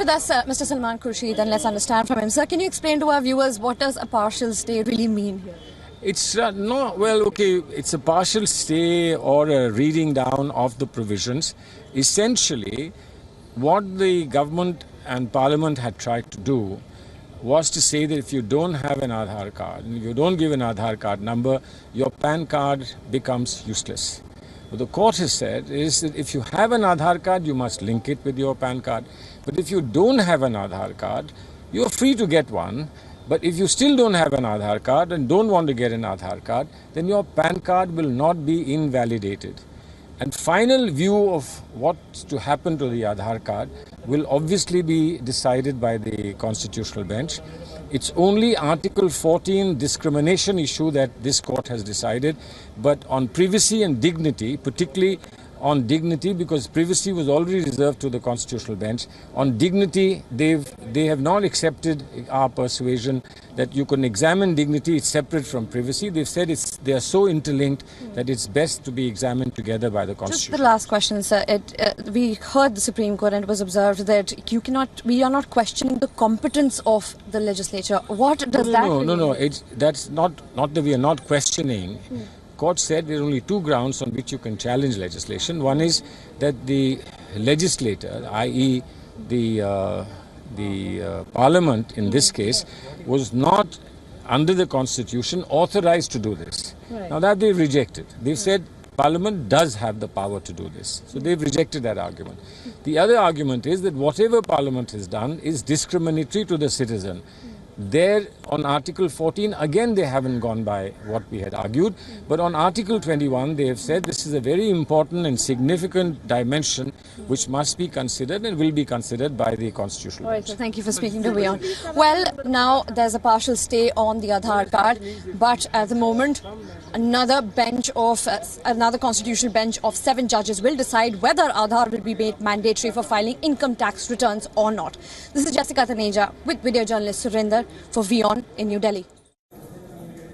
with us Mr. Salman Khurshid, and let's understand from him. Sir, can you explain to our viewers what does a partial stay really mean here? It's it's a partial stay or a reading down of the provisions. Essentially, what the government and parliament had tried to do was to say that if you don't have an Aadhaar card, and if you don't give an Aadhaar card number, your PAN card becomes useless. What the court has said is that if you have an Aadhaar card, you must link it with your PAN card. But if you don't have an Aadhaar card, you're free to get one. But if you still don't have an Aadhaar card and don't want to get an Aadhaar card, then your PAN card will not be invalidated. And final view of what's to happen to the Aadhaar card will obviously be decided by the Constitutional Bench. It's only Article 14 discrimination issue that this court has decided, but on privacy and dignity, particularly on dignity, because privacy was already reserved to the Constitutional Bench. On dignity, they have not accepted our persuasion that you can examine dignity, it's separate from privacy. They've said they are so interlinked that it's best to be examined together by the Constitution. Just the last question, sir. We heard the Supreme Court and it was observed that we are not questioning the competence of the legislature. What does that mean? No. That's not that we are not questioning. Court said there are only two grounds on which you can challenge legislation. One is that the legislator, i.e. the parliament in this case, was not under the constitution authorized to do this. Right. Now that they've rejected. They've said parliament does have the power to do this. So they've rejected that argument. The other argument is that whatever parliament has done is discriminatory to the citizen. There on Article 14, again they haven't gone by what we had argued, but on Article 21 they have said this is a very important and significant dimension which must be considered and will be considered by the Constitutional Bench. All right, so thank you for speaking to WION. Well, now there's a partial stay on the Aadhaar card, but at the moment another constitutional bench of 7 judges will decide whether Aadhaar will be made mandatory for filing income tax returns or not. This is Jessica Taneja with video journalist Surinder for WION in New Delhi.